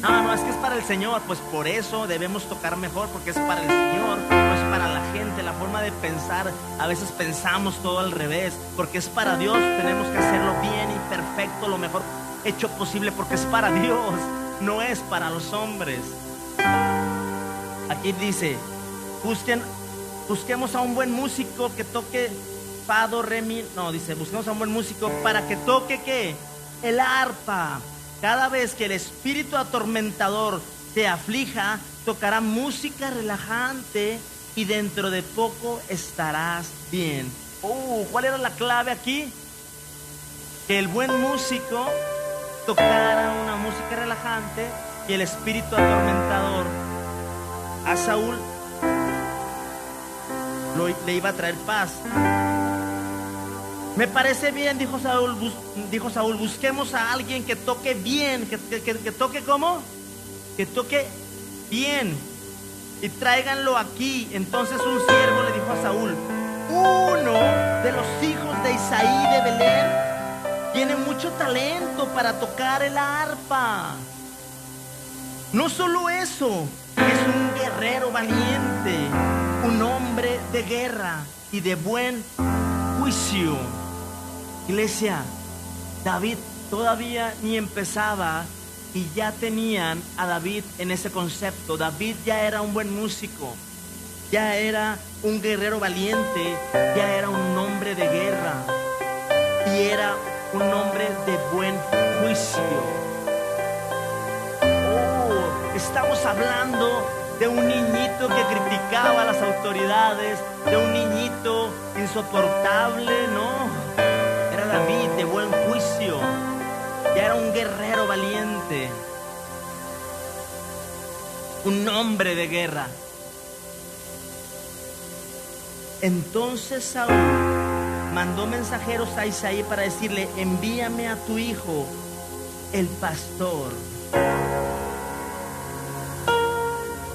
No, es que es para el Señor. Pues por eso debemos tocar mejor, porque es para el Señor, no es para la gente. La forma de pensar, a veces pensamos todo al revés. Porque es para Dios, tenemos que hacerlo bien y perfecto, lo mejor hecho posible, porque es para Dios, no es para los hombres. Aquí dice, busquemos a un buen músico que toque fado, re, mi. No, dice, busquemos a un buen músico para que toque, ¿qué?, el arpa. Cada vez que el espíritu atormentador te aflija, tocará música relajante y dentro de poco estarás bien. ¿Cuál era la clave aquí? Que el buen músico tocara una música relajante y el espíritu atormentador a Saúl le iba a traer paz. Me parece bien, dijo Saúl, busquemos a alguien que toque bien, que toque ¿cómo? Que toque bien y tráiganlo aquí. Entonces un siervo le dijo a Saúl: uno de los hijos de Isaí de Belén tiene mucho talento para tocar el arpa. No solo eso, es un guerrero valiente, un hombre de guerra y de buen juicio. Iglesia, David todavía ni empezaba y ya tenían a David en ese concepto. David ya era un buen músico, ya era un guerrero valiente, ya era un hombre de guerra y era un hombre de buen juicio. Estamos hablando de un niñito que criticaba a las autoridades, de un niñito insoportable, no. Era David de buen juicio, ya era un guerrero valiente, un hombre de guerra. Entonces Saúl mandó mensajeros a Isaí para decirle: envíame a tu hijo, el pastor.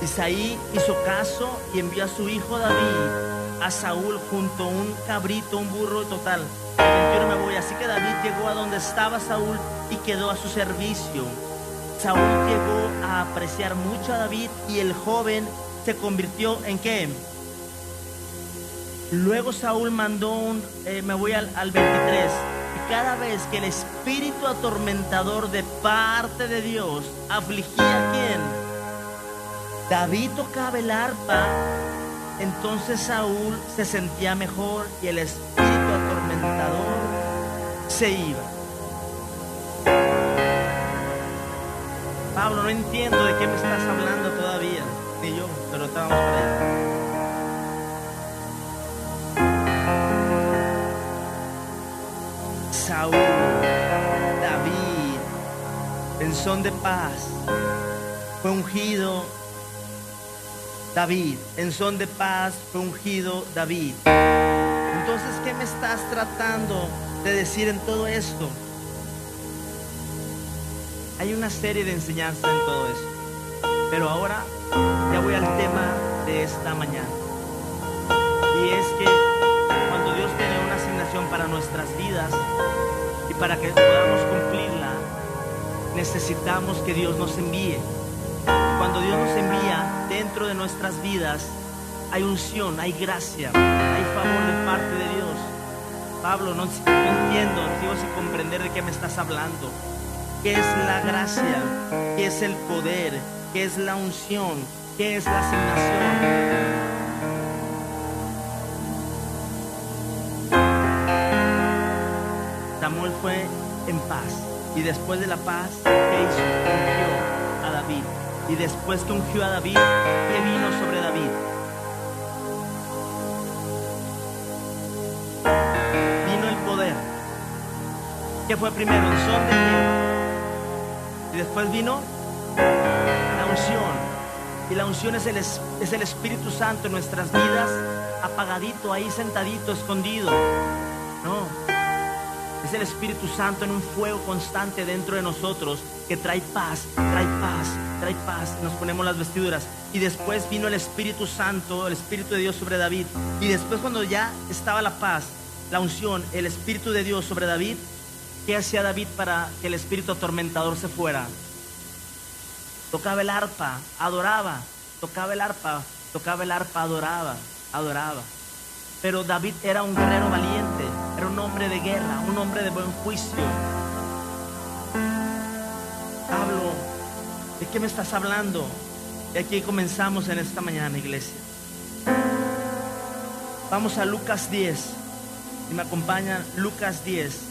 Isaí hizo caso y envió a su hijo David a Saúl junto a un cabrito, un burro, total. Yo no me voy. Así que David llegó a donde estaba Saúl y quedó a su servicio. Saúl llegó a apreciar mucho a David y el joven se convirtió en ¿qué? Luego Saúl mandó me voy al 23. Y cada vez que el espíritu atormentador de parte de Dios afligía a ¿quién? David tocaba el arpa, entonces Saúl se sentía mejor y el espíritu atormentador se iba. Pablo, no entiendo de qué me estás hablando todavía, ni yo, pero estábamos por allá. Saúl, David, en son de paz, fue ungido David, en son de paz fue ungido David. Entonces, ¿qué me estás tratando de decir en todo esto? Hay una serie de enseñanzas en todo esto, pero ahora ya voy al tema de esta mañana. Y es que cuando Dios tiene una asignación para nuestras vidas y para que podamos cumplirla, necesitamos que Dios nos envíe. Cuando Dios nos envía dentro de nuestras vidas, hay unción, hay gracia, hay favor de parte de Dios. Pablo, no entiendo, sigo sin comprender de qué me estás hablando. qué es la gracia, qué es el poder, qué es la unción, qué es la asignación. Samuel fue en paz, y después de la paz, ¿qué hizo? Ungió a David. Y después que ungió a David, ¿qué vino sobre David? Vino el poder. ¿Qué fue primero? El son de guerra. Y después vino la unción. Y la unción es el Espíritu Santo en nuestras vidas, apagadito, ahí sentadito, escondido. No. Es el Espíritu Santo en un fuego constante dentro de nosotros que trae paz, trae paz, trae paz. Nos ponemos las vestiduras. Y después vino el Espíritu Santo, el Espíritu de Dios sobre David. Y después, cuando ya estaba la paz, la unción, el Espíritu de Dios sobre David, ¿qué hacía David para que el espíritu atormentador se fuera? Tocaba el arpa, adoraba. Tocaba el arpa, adoraba. Pero David era un guerrero valiente, era un hombre de guerra, un hombre de buen juicio. Pablo, ¿de qué me estás hablando? Y aquí comenzamos en esta mañana, iglesia. Vamos a Lucas 10. Si me acompañan, Lucas 10.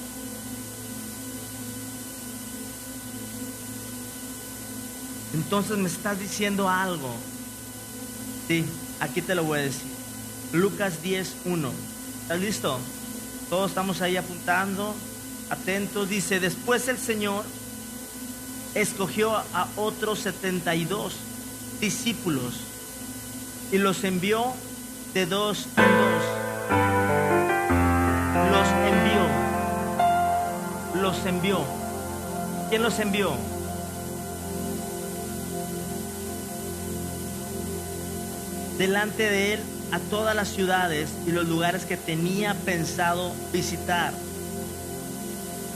Entonces me estás diciendo algo. Sí, aquí te lo voy a decir. Lucas 10:1. ¿Estás listo? Todos estamos ahí apuntando, atentos. Dice: después el Señor escogió a otros 72 discípulos y los envió de dos en dos. Los envió. ¿Quién los envió? Delante de él a todas las ciudades y los lugares que tenía pensado visitar.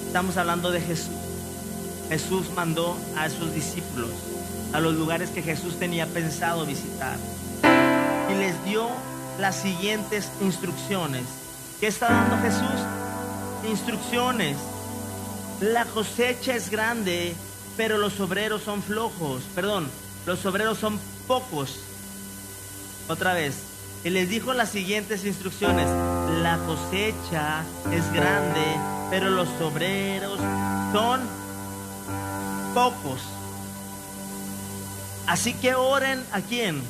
Estamos hablando de Jesús. Jesús mandó a sus discípulos a los lugares que Jesús tenía pensado visitar y les dio las siguientes instrucciones. ¿Qué está dando Jesús? Instrucciones. La cosecha es grande, pero los obreros son flojos. Los obreros son pocos. Otra vez. Y les dijo las siguientes instrucciones: la cosecha es grande, pero los obreros son pocos. Así que oren, ¿a quién?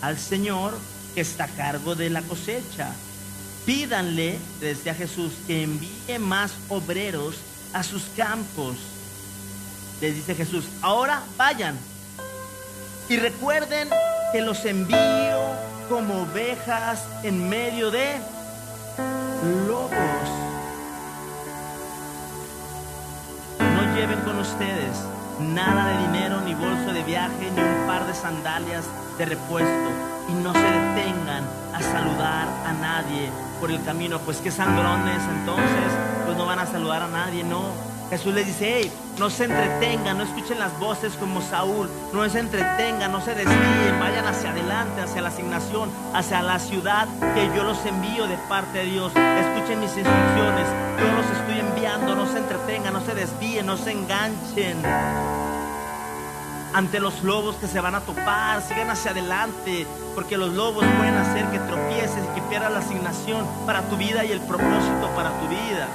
Al Señor que está a cargo de la cosecha. Pídanle desde a Jesús que envíe más obreros a sus campos. Les dice Jesús: ahora vayan y recuerden que los envío como ovejas en medio de lobos. No lleven con ustedes nada de dinero, ni bolso de viaje, ni un par de sandalias de repuesto, y no se detengan a saludar a nadie por el camino. Pues qué sangrones, entonces pues no van a saludar a nadie. No, Jesús les dice: hey, no se entretengan, no escuchen las voces como Saúl, no se entretengan, no se desvíen, vayan hacia adelante, hacia la asignación, hacia la ciudad que yo los envío de parte de Dios. Escuchen mis instrucciones, yo los estoy enviando. No se entretengan, no se desvíen, no se enganchen ante los lobos que se van a topar. Sigan hacia adelante, porque los lobos pueden hacer que tropieces y que pierdas la asignación para tu vida y el propósito para tu vida.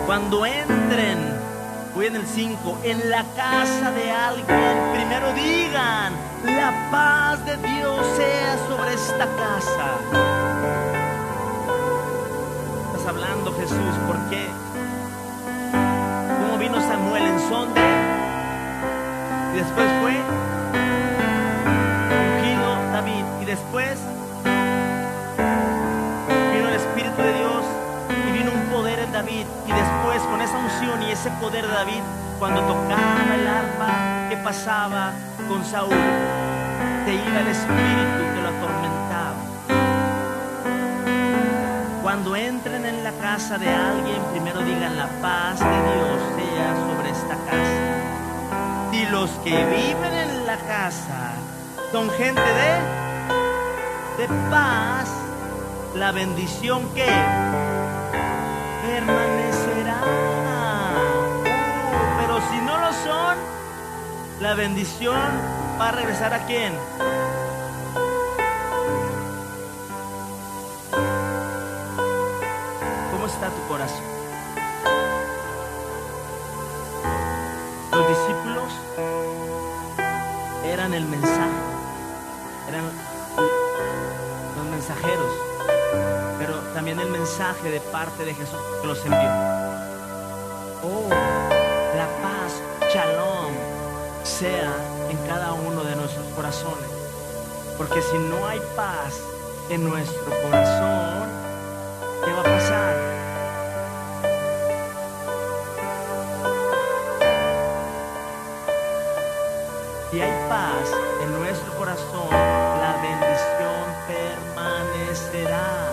Cuando entren, voy en el 5, en la casa de alguien, primero digan: la paz de Dios sea sobre esta casa. Estás hablando, Jesús, ¿por qué? ¿Cómo vino Samuel en son de? Y después fue ungido David. Y después vino el Espíritu de Dios y vino un poder en David. Y después, con esa unción y ese poder de David, cuando tocaba el arpa, ¿qué pasaba con Saúl? Se iba el espíritu que lo atormentaba. Cuando entren en la casa de alguien, primero digan: la paz de Dios sea sobre esta casa. Si los que viven en la casa son gente de paz, la bendición que permanecerá. La bendición va a regresar ¿a quién? ¿Cómo está tu corazón? Los discípulos eran el mensaje, eran los mensajeros, pero también el mensaje de parte de Jesús que los envió. Oh, la paz, Shalom, sea en cada uno de nuestros corazones, porque si no hay paz en nuestro corazón, ¿qué va a pasar? Si hay paz en nuestro corazón, la bendición permanecerá.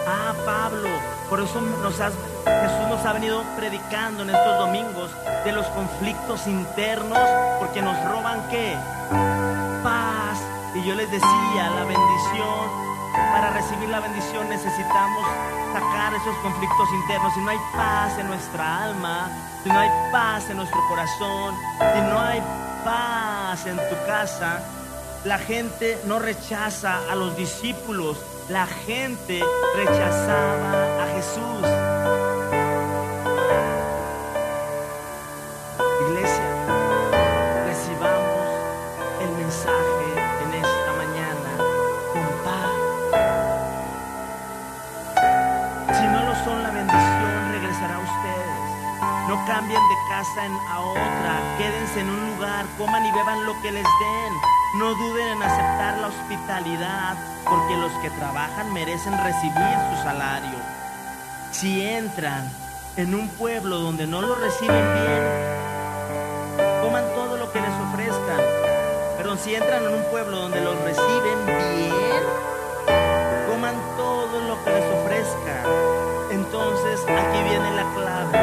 Ah, Pablo, por eso Jesús nos ha venido predicando en estos domingos de los conflictos internos, porque nos roban ¿qué? Paz. Y yo les decía, la bendición, para recibir la bendición necesitamos sacar esos conflictos internos. Si no hay paz en nuestra alma, si no hay paz en nuestro corazón, si no hay paz en tu casa, la gente no rechaza a los discípulos, la gente rechazaba a Jesús. Iglesia, recibamos el mensaje en esta mañana con paz. Si no lo son, la bendición regresará a ustedes. No cambien de casa a otra, quédense en un lugar, coman y beban lo que les den. No duden en aceptar la hospitalidad, porque los que trabajan merecen recibir su salario. Si entran en un pueblo donde no lo reciben bien, coman todo lo que les ofrezcan. Pero si entran en un pueblo donde los reciben bien, coman todo lo que les ofrezcan. Entonces aquí viene la clave.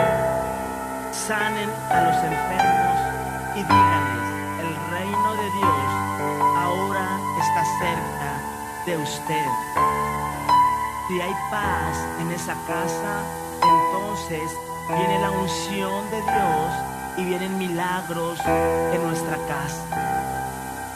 Sanen a los enfermos y díganles, el reino de Dios ahora está cerca de usted. Si hay paz en esa casa, entonces viene la unción de Dios y vienen milagros en nuestra casa.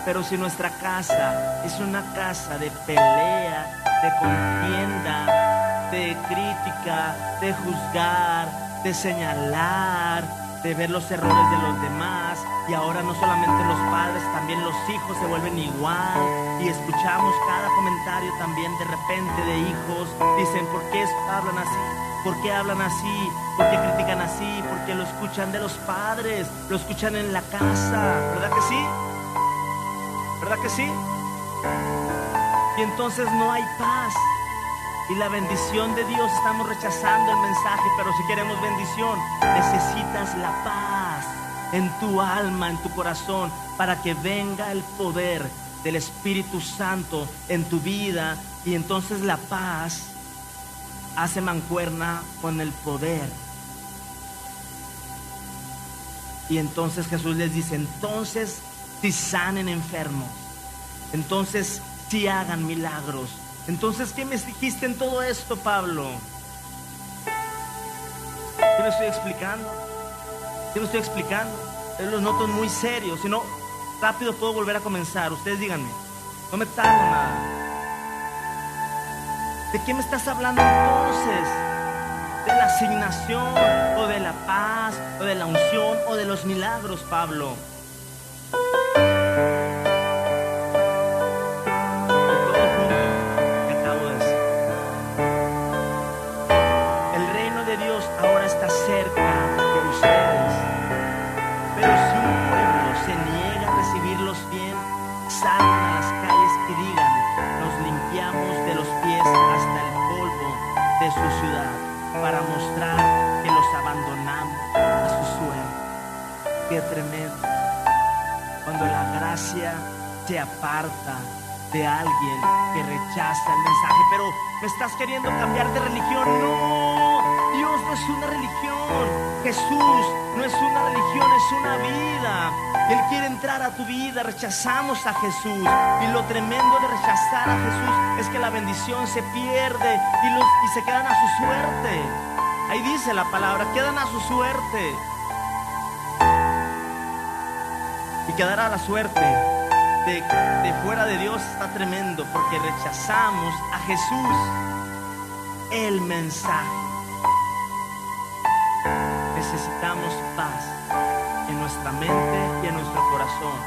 Pero si nuestra casa es una casa de pelea, de contienda, de crítica, de juzgar, de señalar, de ver los errores de los demás, y ahora no solamente los padres, también los hijos se vuelven igual, y escuchamos cada comentario también de repente de hijos, dicen, ¿por qué hablan así? ¿Por qué hablan así? ¿Por qué critican así? Porque lo escuchan de los padres, lo escuchan en la casa, ¿verdad que sí? ¿Verdad que sí? Y entonces no hay paz. Y la bendición de Dios, estamos rechazando el mensaje, pero si queremos bendición, necesitas la paz en tu alma, en tu corazón, para que venga el poder del Espíritu Santo en tu vida. Y entonces la paz hace mancuerna con el poder. Y entonces Jesús les dice, entonces si sanen enfermos, entonces si hagan milagros. Entonces, ¿qué me dijiste en todo esto, Pablo? ¿Qué me estoy explicando? ¿Qué me estoy explicando? Los noto muy serios, si no, rápido puedo volver a comenzar. Ustedes díganme, no me tardo nada. ¿De qué me estás hablando entonces? ¿De la asignación, o de la paz, o de la unción, o de los milagros, Pablo? Para mostrar que los abandonamos a su suerte. Qué tremendo cuando la gracia se aparta de alguien que rechaza el mensaje. Pero me estás queriendo cambiar de religión. No, Dios no es una religión. Jesús no es una religión, es una vida. Él quiere entrar a tu vida. Rechazamos a Jesús, y lo tremendo de rechazar a Jesús es que la bendición se pierde y se quedan a su suerte. Ahí dice la palabra, quedan a su suerte. Y quedar a la suerte de fuera de Dios está tremendo, porque rechazamos a Jesús, el mensaje. Necesitamos paz en nuestra mente y en nuestro corazón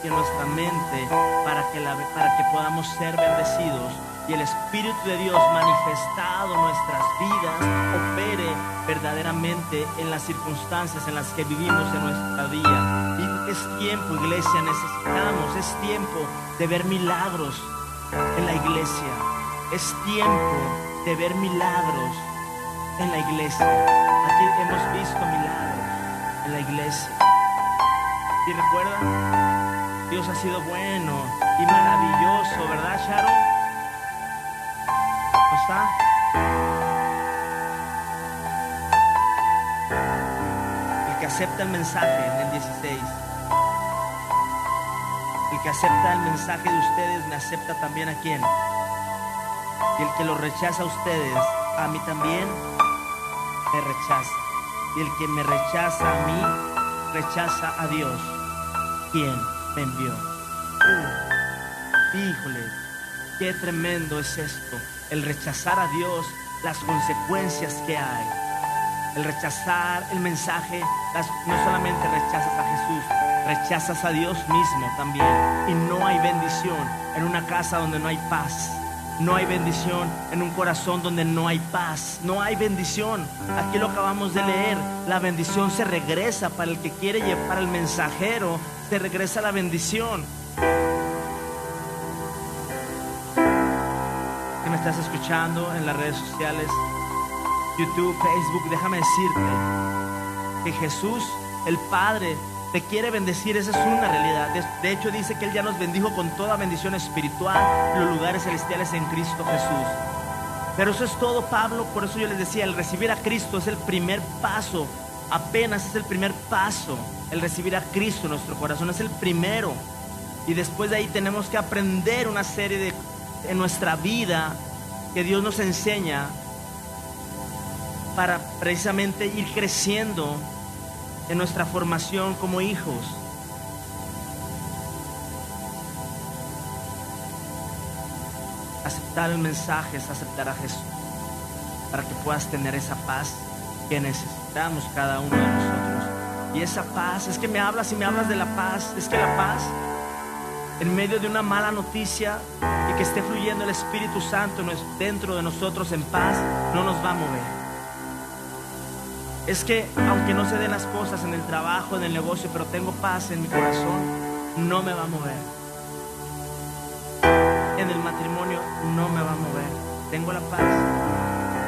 y en nuestra mente, para que podamos ser bendecidos y el Espíritu de Dios manifestado en nuestras vidas opere verdaderamente en las circunstancias en las que vivimos en nuestra vida. Y es tiempo, iglesia, es tiempo de ver milagros en la iglesia. Es tiempo de ver milagros en la iglesia. Aquí hemos visto milagros en la iglesia. ¿Y recuerdan? Dios ha sido bueno y maravilloso, ¿verdad, Sharon? ¿No está? El que acepta el mensaje en el 16. El que acepta el mensaje de ustedes me acepta también a quién. Y el que lo rechaza a ustedes, a mí también me rechaza. Y el que me rechaza a mí, rechaza a Dios, quien me envió. Híjole, qué tremendo es esto. El rechazar a Dios, las consecuencias que hay. El rechazar el mensaje, no solamente rechazas a Jesús, rechazas a Dios mismo también. Y no hay bendición en una casa donde no hay paz. No hay bendición en un corazón donde no hay paz. No hay bendición. Aquí lo acabamos de leer. La bendición se regresa para el que quiere llevar al mensajero. Se regresa la bendición. Que me estás escuchando en las redes sociales, YouTube, Facebook, déjame decirte que Jesús, el Padre, te quiere bendecir. Esa es una realidad. De hecho dice que Él ya nos bendijo con toda bendición espiritual en los lugares celestiales en Cristo Jesús. Pero eso es todo, Pablo. Por eso yo les decía, el recibir a Cristo es el primer paso. Apenas es el primer paso. El recibir a Cristo en nuestro corazón es el primero. Y después de ahí tenemos que aprender una serie en nuestra vida que Dios nos enseña para precisamente ir creciendo en nuestra formación como hijos. Aceptar el mensaje es aceptar a Jesús, para que puedas tener esa paz que necesitamos cada uno de nosotros. Y esa paz, es que me hablas de la paz. Es que la paz, en medio de una mala noticia, y que esté fluyendo el Espíritu Santo dentro de nosotros en paz, no nos va a mover. Es que aunque no se den las cosas en el trabajo, en el negocio, pero tengo paz en mi corazón, no me va a mover. En el matrimonio no me va a mover. Tengo la paz.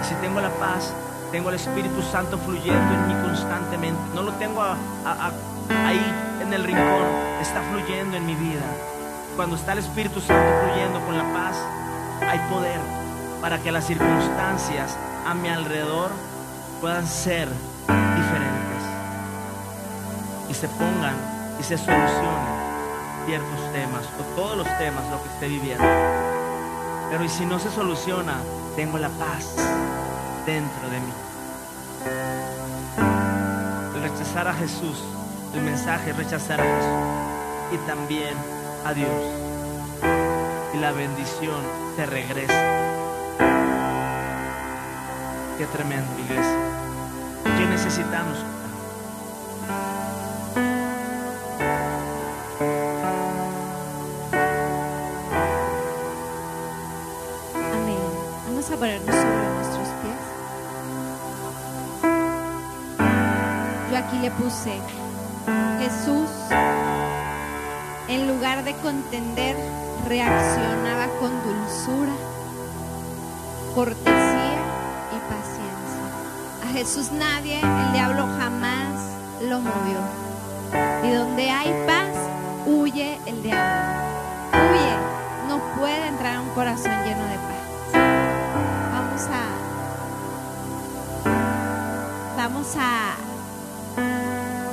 Y si tengo la paz, tengo el Espíritu Santo fluyendo en mí constantemente. No lo tengo ahí en el rincón, está fluyendo en mi vida. Cuando está el Espíritu Santo fluyendo con la paz, hay poder para que las circunstancias a mi alrededor puedan ser diferentes y se pongan y se solucionen ciertos temas o todos los temas, lo que esté viviendo. Pero y si no se soluciona, tengo la paz dentro de mí. El rechazar a Jesús, el mensaje es rechazar a Jesús y también a Dios, y la bendición te regresa. Qué tremendo, iglesia. ¿Qué necesitamos? Amén. Vamos a ponernos sobre nuestros pies. Yo aquí le puse: Jesús, en lugar de contender, reaccionaba con dulzura, cortesía y paciencia. A Jesús nadie, el diablo jamás lo movió. Y donde hay paz, huye el diablo. Huye, no puede entrar a un corazón lleno de paz.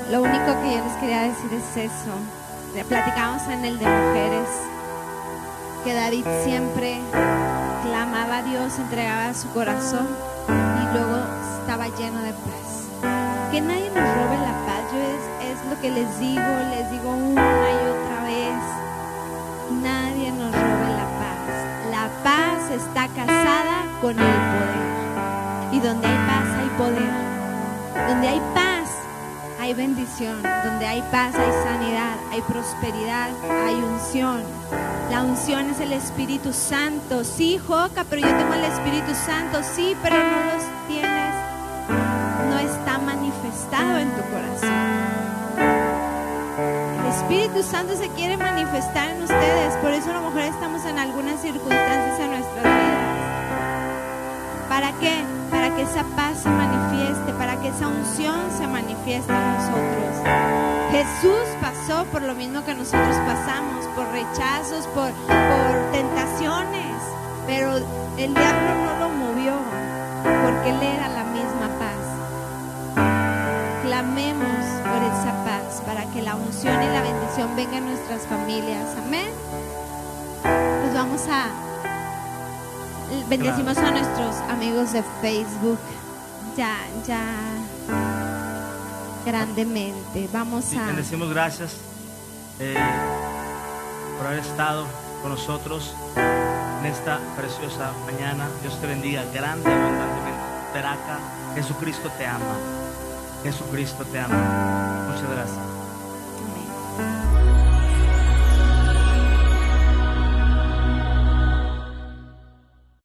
Lo único que yo les quería decir es eso. Le platicamos en el de mujeres que David siempre clamaba a Dios, entregaba su corazón y luego estaba lleno de paz. Que nadie nos robe la paz. es lo que les digo una y otra vez. Nadie nos robe la paz. La paz está casada con el poder. Y donde hay paz hay poder. Donde hay paz hay bendición. Donde hay paz hay sanidad, hay prosperidad, hay unción. La unción es el Espíritu Santo. Sí, Joca, pero yo tengo el Espíritu Santo. Sí, pero no los tienes. No está manifestado en tu corazón. El Espíritu Santo se quiere manifestar en ustedes. Por eso a lo mejor estamos en algunas circunstancias en nuestras vidas. ¿Para qué? Para que esa paz se manifieste, para que esa unción se manifieste en nosotros. Jesús pasó por lo mismo que nosotros pasamos, por rechazos, por tentaciones, pero el diablo no lo movió, porque Él era la misma paz. Clamemos por esa paz, para que la unción y la bendición vengan a nuestras familias. Amén. Pues vamos a bendecimos a nuestros amigos de Facebook. Ya grandemente. Vamos a bendecimos, gracias por haber estado con nosotros en esta preciosa mañana. Dios te bendiga grande, abundantemente. Peraca, Jesucristo te ama. Jesucristo te ama. Muchas gracias.